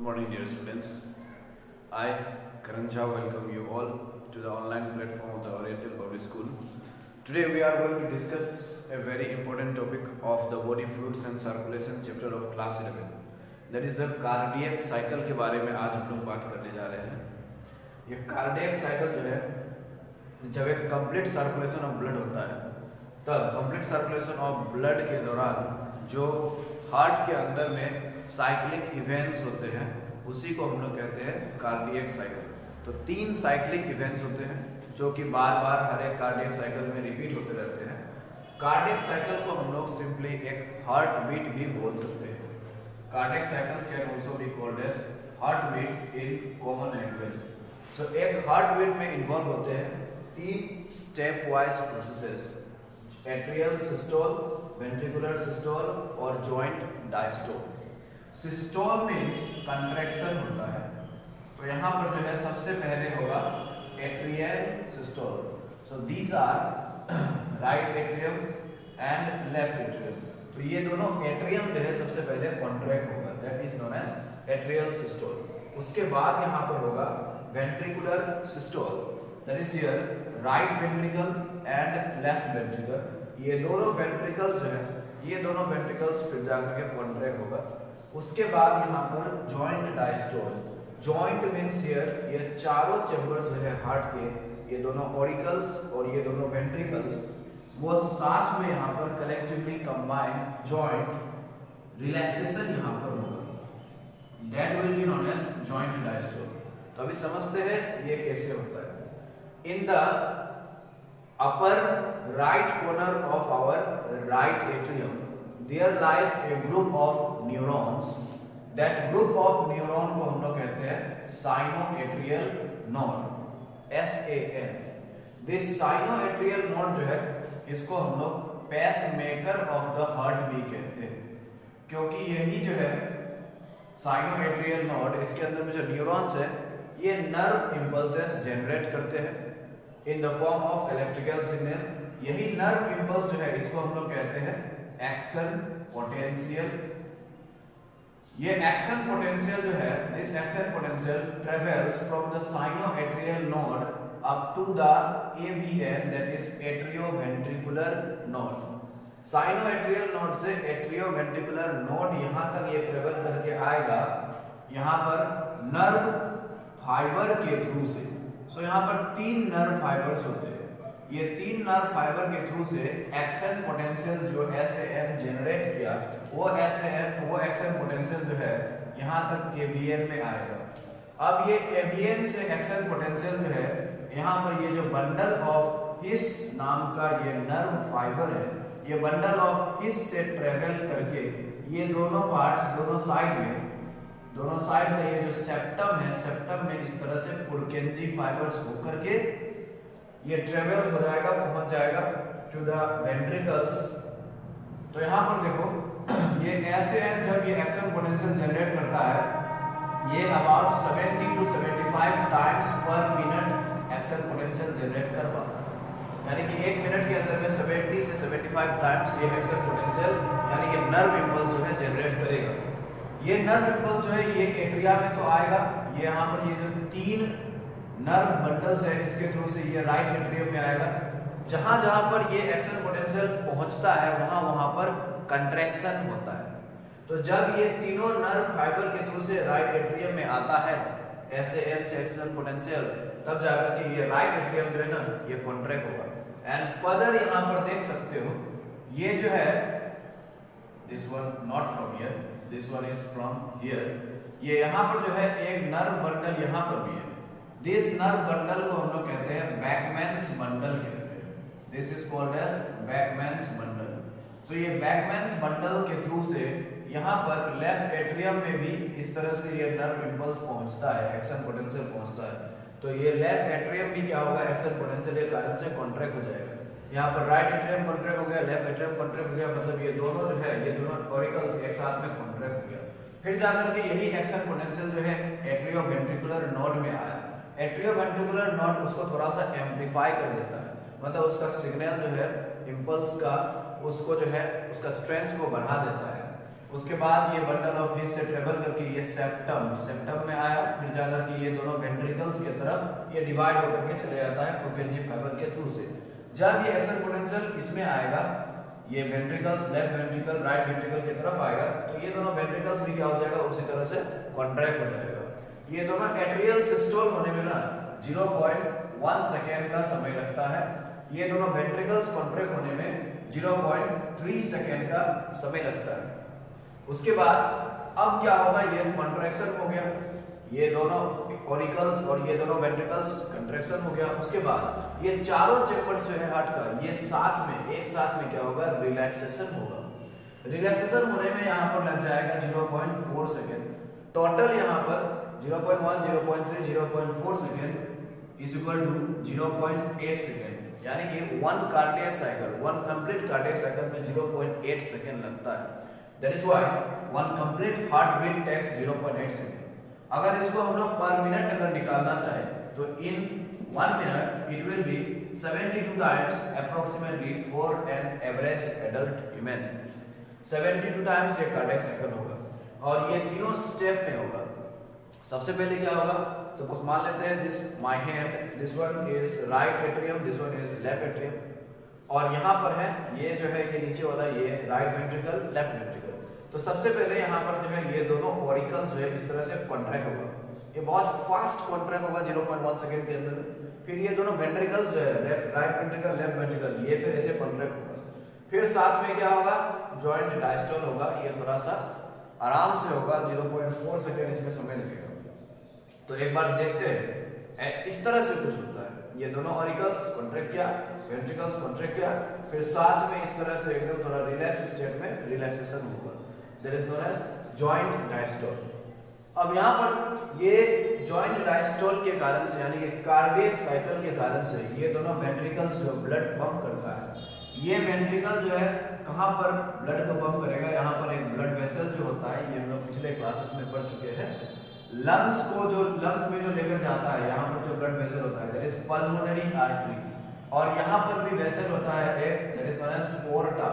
Good morning, dear students. I, Karan Jha, welcome you all to the online platform of the Oriental Public School. Today we are going to discuss a very important topic of the body fluids and circulation chapter of class 11. That is the cardiac cycle के बारे में आज हम लोग बात करने जा रहे हैं. ये cardiac cycle जो है, जब एक complete circulation of blood होता है, तब complete circulation of blood के दौरान जो हार्ट के अंदर में साइक्लिक इवेंट्स होते हैं उसी को हम लोग कहते हैं कार्डियक साइकिल. तो 3 साइक्लिक इवेंट्स होते हैं जो कि बार बार हर एक कार्डियक साइकिल में रिपीट होते रहते हैं. कार्डियक साइकिल को हम लोग सिंपली एक हार्ट बीट भी बोल सकते हैं. Cardiac cycle can also be called as heartbeat in common language. So एक हार्ट बीट में इन्वॉल्व होते हैं 3 stepwise processes: atrial systole, ventricular systole और joint diastole. Systole means contraction होता है, तो यहाँ पर जो है सबसे पहले होगा atrial systole. So these are right atrium and left atrium. तो ये दोनों एट्रियम जो है सबसे पहले कॉन्ट्रैक्ट होगा, that is known as atrial systole. उसके बाद यहाँ पर होगा ventricular systole, that is here right ventricle and left ventricle. ये दोनों वेंट्रिकल्स जो है, ये दोनों वेंट्रिकल्स फिर जाकर के कॉन्ट्रैक्ट होगा. उसके बाद यहाँ पर joint diastole. Joint means here ये चारों चैम्बर्स जो है हार्ट के, ये दोनों ऑरिकल्स और ये दोनों वेंट्रिकल्स, वो साथ में यहाँ पर कलेक्टिवली कंबाइन जॉइंट रिलैक्सेशन यहाँ पर होगा, that will be known as joint diastole. तो अभी समझते हैं ये कैसे होता है. In the upper right corner of our right atrium there lies a group of neurons. That group of neuron को हम लोग कहते हैं sinoatrial node, SAN. This sinoatrial node जो है, इसको हम लोग पेसमेकर ऑफ द हार्ट भी कहते हैं, क्योंकि यही जो है साइनोएट्रियल नोड, इसके अंदर में जो न्यूरॉन्स है ये नर्व इंपल्सेस जनरेट करते हैं in the form of electrical signal. यही नर्व इंपल्स जो है इसको हम लोग कहते हैं एक्शन पोटेंशियल. ये एक्शन पोटेंशियल जो है, this action potential travels from the sinoatrial node up to the AVN, that is atrioventricular node. Sinoatrial node से एट्रियोवेंट्रिकुलर नोड यहां तक ये ट्रेवल करके आएगा यहां पर नर्व फाइबर के थ्रू से. सो यहां पर 3 नर्व फाइबर्स होते हैं. ये 3 नर्व फाइबर के थ्रू से एक्शन पोटेंशियल जो SAN जनरेट किया, वो एक्शन पोटेंशियल जो है यहाँ तक AVN में आएगा. अब ये AVN से एक्शन पोटेंशियल जो है यहाँ पर ये जो बंडल ऑफ हिस नाम का ये नर्व फाइबर है, ये बंडल ऑफ हिस से ट्रेवल करके ये दोनों पार्ट्स दोनों साइड में ये जो सेप्टम है, सेप्टम में इस तरह से पुरकेंजी फाइबर्स होकर के ये ट्रेवल हो जाएगा, पहुंच जाएगा टू द वेंट्रिकल्स. तो यहाँ पर देखो ये SAN जब ये एक्शन पोटेंशियल जनरेट करता है, ये अबाउट 70 to 75 टाइम्स पर मिनट एक्शन पोटेंशियल जनरेट कर पाता है. यानी कि 1 मिनट के अंदर में 70 से 75 टाइम्स ये एक्शन पोटेंशियल यानी कि नर्व इंपल्स जो है जनरेट करेगा. ये नर्व इंपल्स जो है ये एट्रिया में तो आएगा, ये यहाँ पर ये जो 3 नर्व बंडल्स है इसके थ्रू से ये राइट एट्रियम में आएगा. जहां जहां पर ये एक्शन पोटेंशियल पहुंचता है वहां पर कंट्रैक्शन होता है. तो जब ये तीनों नर्व फाइबर के थ्रू से राइट एट्रियम में आता है SAN से एक्शन पोटेंशियल, तब जाकर के ये राइट एट्रियम जो है ना ये कॉन्ट्रैक्ट होगा. एंड फर्दर यहां पर देख सकते हो ये जो है this one not from here, this one is from here. ये यहां पर जो है एक नर्व बंडल यहां पर भी है. दिस नर्व बंडल को हम लोग कहते हैं बैकमैन्स बंडल कहते हैं. This is called as Bachmann's bundle. So ये बैकमैन्स बंडल के थ्रू से यहाँ पर लेफ्ट एट्रियम में भी इस तरह से ये नर्व इंपल्स पहुंचता है, एक्शन पोटेंशियल पहुंचता है. तो ये लेफ्ट एट्रियम भी क्या होगा, एक्शन पोटेंशियल के कारण से कॉन्ट्रैक्ट हो जाएगा. यहाँ पर राइट एट्रियम कॉन्ट्रैक्ट हो गया, लेफ्ट एट्रियम कॉन्ट्रैक्ट हो गया, मतलब ये दोनों जो है ये दोनों ऑरिकल्स एक साथ में कॉन्ट्रैक्ट हो गया. फिर जाकर के यही एक्शन पोटेंशियल जो है एट्रियोवेंट्रिकुलर नोड में आया. एट्रियोवेंट्रिकुलर नोड उसको थोड़ा सा एम्पलीफाई कर देता है, मतलब उसका सिग्नल जो है इंपल्स का उसको जो है उसका स्ट्रेंथ को बढ़ा देता है. उसके बाद ये बंडल ऑफ हिस से ट्रेवल करके ये सेप्टम में आया, फिर जाकर के ये दोनों वेंट्रिकल्स की तरफ ये डिवाइड होकर के चले जाता है प्रोपेंजी फाइबर के थ्रू से। जब ये एक्शन पोटेंशियल इसमें आएगा, ये ventricles left ventricle right ventricle की तरफ आएगा, तो ये दोनों वेंट्रिकल्स भी क्या हो जाएगा, उसी तरह से कॉन्ट्रैक्ट हो जाएगा। ये दोनों एट्रियल सिस्टोल होने में ना 0.1 सेकेंड का समय लगता है, ये दोनों वेंट्रिकल्स कॉन्ट्रैक्ट होने में 0.3 सेकेंड का समय लगता है। उसके बाद अब क्या होगा, ये कॉन्ट्रैक्शन हो गया, ये दोनों ऑरिकल्स और ये दोनों वेंट्रिकल्स कंट्रैक्शन हो गया। उसके बाद ये चारों चैप्टर जो है हार्ट का, ये एक साथ में क्या होगा, रिलैक्सेशन होगा। रिलैक्सेशन होने में यहाँ पर लग जाएगा 0.4 सेकेंड। टोटल यहाँ पर 0.1, 0.3, 0.4 second is equal to 0.8 second, यानी कि वन कंप्लीट कार्डियक साइकिल में 0.8 सेकेंड लगता है। That is why one complete heartbeat takes 0.8 second. अगर इसको हम लोग पर मिनट अगर निकालना चाहे तो in 1 minute it will be 72 times approximately for an average adult human। 72 times ये कार्डियक साइकिल होगा और ये तीनों स्टेप में होगा। सबसे पहले क्या होगा, सपोज मान लेते हैं this my hand, this one is right atrium, this one is left atrium, और यहाँ पर है ये जो है ये नीचे वाला ये राइट वेंट्रिकल लेफ्ट वेंट्रिकल। तो सबसे पहले यहाँ पर जो है ये दोनों ऑरिकल्स जो है इस तरह से कॉन्ट्रैक्ट होगा, ये बहुत फास्ट कॉन्ट्रैक्ट होगा 0.1 सेकंड के अंदर। फिर ये दोनों वेंट्रिकल्स जो है राइट वेंट्रिकल लेफ्ट वेंट्रिकल, ये फिर ऐसे कॉन्ट्रैक्ट होगा। फिर साथ में क्या होगा, जॉइंट डायस्टोल होगा, ये थोड़ा सा आराम से होगा, 0.4 सेकंड इसमें समय लगेगा। तो एक बार देखते हैं, इस तरह से कुछ होता है, ये दोनों ऑरिकल्स कॉन्ट्रैक्ट किया, वेंट्रिकल्स कॉन्ट्रैक्ट किया, फिर साथ में इस तरह से एकदम थोड़ा रिलैक्स स्टेट में रिलैक्सेशन होगा, that is known as joint diastole. अब यहाँ पर ये जॉइंट डायस्टोल के कारण से, यानी कि कार्डियक साइकिल के कारण से, ये दोनों वेंट्रिकल्स जो ब्लड पंप करता है, ये वेंट्रिकल जो है कहाँ पर ब्लड को पंप करेगा, यहाँ पर एक ब्लड वेसल जो होता है, ये हम लोग पिछले क्लासेस में पढ़ चुके हैं। लंग्स में जो लेकर जाता है, यहाँ पर जो ब्लड वेसल होता है दैट इज पल्मोनरी आर्टरी, और यहाँ पर भी वेसल होता है एक, दैट इज नोन एज पोर्टा।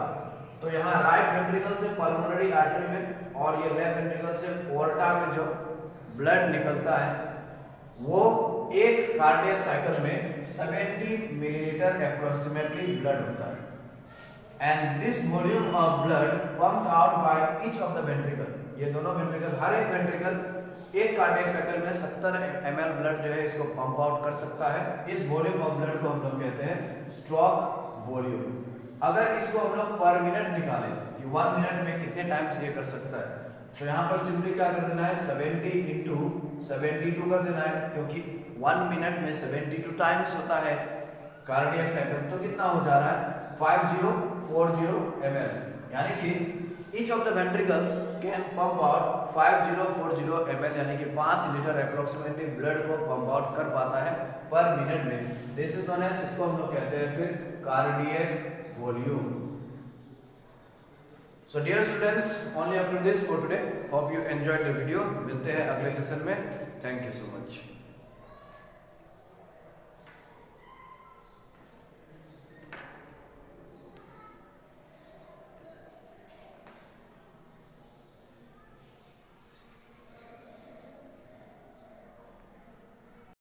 तो यहाँ राइट वेंट्रिकल से पल्मोनरी आर्टरी में और ये लेफ्ट वेंट्रिकल से पोर्टा में जो ब्लड निकलता है, वो एक कार्डियक साइकिल में 70 मिलीलीटर अप्रोक्सीमेटली ब्लड होता है। And this volume of blood pump out by each of the ventricle, ये दोनों वेंट्रिकल, हर एक वेंट्रिकल एक कार्डियक साइकिल में 70 ml ब्लड जो है इसको पंप आउट कर सकता है। इस वॉल्यूम ऑफ ब्लड को हम लोग कहते हैं स्ट्रोक वॉल्यूम। अगर इसको हम लोग पर मिनट निकालें कि 1 मिनट में कितने टाइम्स ये कर सकता है, तो यहाँ पर सिंपली क्या कर देना है, 70 इंटू 72 कर देना है, क्योंकि 1 मिनट में 72 टाइम्स होता है कार्डियक साइकिल, तो कितना हो जा रहा है, 5040 ml, यानी कि each of the ventricles can pump out 5040 ml, यानी कि 5 लीटर अप्रोक्सीमेटली ब्लड को पंप आउट कर पाता है पर मिनट में। दिस इज नोन एज, इसको हम लोग कहते हैं फिर cardiac volume. So dear students, only up to this for today. Hope you enjoyed the video. मिलते हैं अगले सेशन में। Thank you so much.